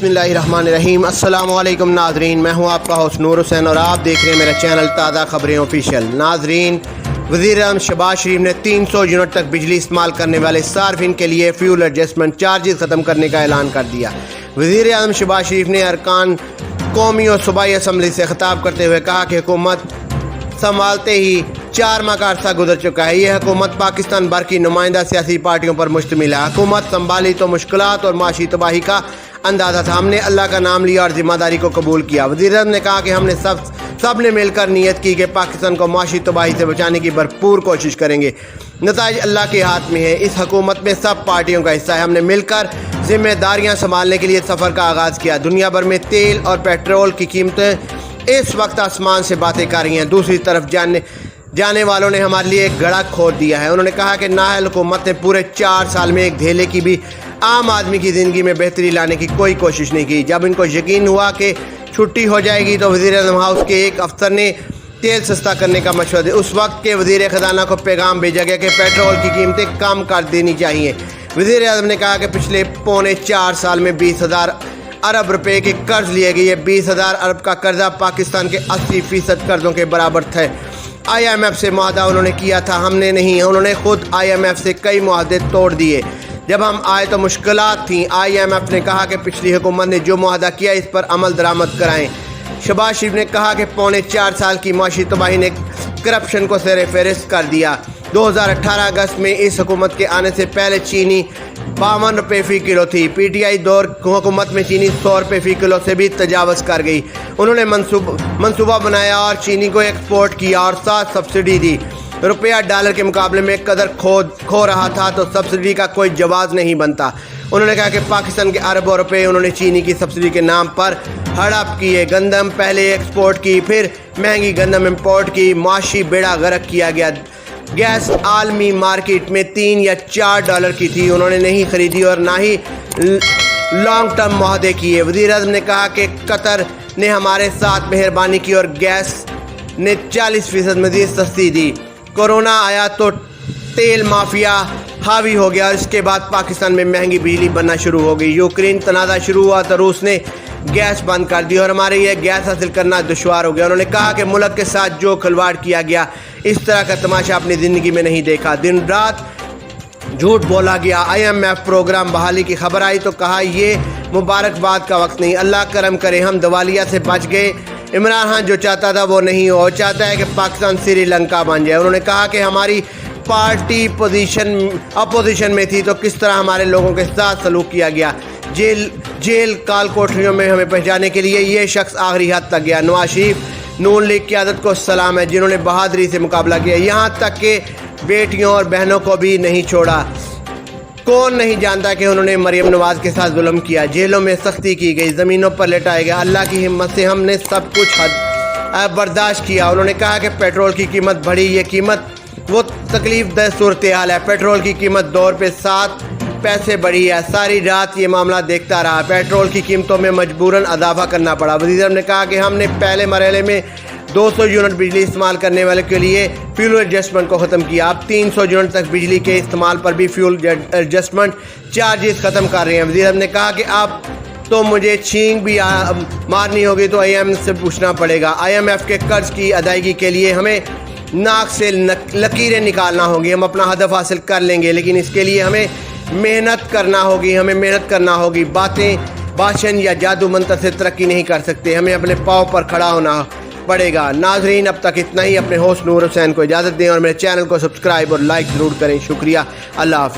बिस्मिल्लाहिर्रहमानिर्रहीम। अस्सलाम वालेकुम नाजरीन, मैं हूं आपका होस्ट नूर हुसैन और आप देख रहे हैं मेरा चैनल ताज़ा खबरें ऑफिशियल। नाजरीन, वज़ीर-ए-आज़म शहबाज शरीफ ने 300 यूनिट तक बिजली इस्तेमाल करने वाले सार्फिन के लिए फ्यूल एडजस्टमेंट चार्जेस ख़त्म करने का ऐलान कर दिया। वज़ीर-ए-आज़म शहबाज शरीफ ने अरकान कौमी और सूबाई असम्बली से खिताब करते हुए कहा कि हुकूमत संभालते ही 4 माह का अरसा गुजर चुका है। यह हुकूमत पाकिस्तान भर की नुमाइंदा सियासी पार्टियों पर मुश्तमिल है। हुकूमत संभाली तो मुश्किलात और माशी तबाही का अंदाज़ा था। हमने अल्लाह का नाम लिया और जिम्मेदारी को कबूल किया। वज़ीर-ए-आज़म ने कहा कि हमने सब ने मिलकर नीयत की कि पाकिस्तान को माशी तबाही से बचाने की भरपूर कोशिश करेंगे। नताइज अल्लाह के हाथ में है। इस हुकूमत में सब पार्टियों का हिस्सा है। हमने मिलकर जिम्मेदारियाँ संभालने के लिए सफ़र का आगाज़ किया। दुनिया भर में तेल और पेट्रोल की कीमतें इस वक्त आसमान से बातें कर रही हैं। दूसरी तरफ जाने वालों ने हमारे लिए एक गड़ा खोद दिया है। उन्होंने कहा कि नाअहल हुकूमत ने पूरे 4 साल में एक धेले की भी आम आदमी की ज़िंदगी में बेहतरी लाने की कोई कोशिश नहीं की। जब इनको यकीन हुआ कि छुट्टी हो जाएगी तो वज़ीर-ए-आज़म हाउस के एक अफसर ने तेल सस्ता करने का मशवरा दिया। उस वक्त के वज़ीर ख़जाना को पैगाम भेजा गया कि पेट्रोल की कीमतें कम कर देनी चाहिए। वज़ीर-ए-आज़म ने कहा कि पिछले पौने 4 साल में 20,000 अरब रुपए के कर्ज लिए गए। ये 20,000 अरब का कर्जा पाकिस्तान के 80% कर्जों के बराबर था। IMF से मुआहदा उन्होंने किया था, हमने नहीं। उन्होंने खुद IMF से कई मुआहदे तोड़ दिए। जब हम आए तो मुश्किलात थीं। IMF ने कहा कि पिछली हुकूमत ने जो मुआहदा किया इस पर अमल दरामद कराएं। शहबाज शरीफ ने कहा कि पौने 4 साल की माशी तबाही ने करप्शन को सर फहरिस्त कर दिया। 2018 अगस्त में इस हुकूमत के आने से पहले चीनी 52 रुपये फ़ी किलो थी। PTI दौर हुकूमत में चीनी 100 रुपये फ़ी किलो से भी तजावज़ कर गई। उन्होंने मनसूबा बनाया और चीनी को एक्सपोर्ट किया और साथ सब्सिडी दी। रुपया डॉलर के मुकाबले में कदर खो रहा था तो सब्सिडी का कोई जवाब नहीं बनता। उन्होंने कहा कि पाकिस्तान के अरबों रुपए उन्होंने चीनी की सब्सिडी के नाम पर हड़प किए। गंदम पहले एक्सपोर्ट की, फिर महंगी गंदम इंपोर्ट की, माशी बेड़ा गर्क किया गया। गैस आलमी मार्केट में 3 या 4 डॉलर की थी, उन्होंने नहीं खरीदी और ना ही लॉन्ग टर्म मुआहदे किए। वज़ीर-ए-आज़म ने कहा कि कतर ने हमारे साथ मेहरबानी की और गैस ने 40% मज़ीद सस्ती दी। कोरोना आया तो तेल माफिया हावी हो गया और इसके बाद पाकिस्तान में महंगी बिजली बनना शुरू हो गई। यूक्रेन तनाज़ा शुरू हुआ तो रूस ने गैस बंद कर दी और हमारे लिए गैस हासिल करना दुश्वार हो गया। उन्होंने कहा कि मुल्क के साथ जो खिलवाड़ किया गया इस तरह का तमाशा अपनी ज़िंदगी में नहीं देखा। दिन रात झूठ बोला गया। IMF प्रोग्राम बहाली की खबर आई तो कहा ये मुबारकबाद का वक्त नहीं, अल्लाह करम करे, हम दिवालिया से बच गए। इमरान खान जो चाहता था वो नहीं हो, चाहता है कि पाकिस्तान श्रीलंका बन जाए। उन्होंने कहा कि हमारी पार्टी अपोजिशन में थी तो किस तरह हमारे लोगों के साथ सलूक किया गया। जेल काल कोठरियों में हमें पहुंचाने के लिए ये शख्स आखिरी हद तक गया। नवाज शरीफ नून लीग की आदत को सलाम है जिन्होंने बहादुरी से मुकाबला किया, यहाँ तक कि बेटियों और बहनों को भी नहीं छोड़ा। कौन नहीं जानता कि उन्होंने मरियम नवाज के साथ जुल्म किया, जेलों में सख्ती की गई, ज़मीनों पर लेटाया गया। अल्लाह की हिम्मत से हमने सब कुछ बर्दाश्त किया। उन्होंने कहा कि पेट्रोल की कीमत बढ़ी, ये कीमत वो तकलीफ दह सूरत हाल है। पेट्रोल की कीमत 2 रुपये 7 पैसे बढ़ी है। सारी रात ये मामला देखता रहा। पेट्रोल की कीमतों में मजबूरन इजाफा करना पड़ा। वज़ीर-ए-आज़म ने कहा कि हमने पहले मरहले में 200 यूनिट बिजली इस्तेमाल करने वाले के लिए फ्यूल एडजस्टमेंट को ख़त्म किया। अब 300 यूनिट तक बिजली के इस्तेमाल पर भी फ्यूल एडजस्टमेंट चार्जेस ख़त्म कर रहे हैं। वज़ीर-ए-आज़म ने कहा कि अब तो मुझे छींक भी मारनी होगी तो IMF से पूछना पड़ेगा। IMF के कर्ज की अदायगी के लिए हमें नाक से लकीरें निकालना होगी। हम अपना हदफ हासिल कर लेंगे लेकिन इसके लिए हमें मेहनत करना होगी। भाषण या जादू मंत्र से तरक्की नहीं कर सकते, हमें अपने पाँव पर खड़ा होना पड़ेगा। नाजरीन, अब तक इतना ही। अपने होस्ट नूर हुसैन को इजाज़त दें और मेरे चैनल को सब्सक्राइब और लाइक ज़रूर करें। शुक्रिया। अल्लाह हाफ़िज़।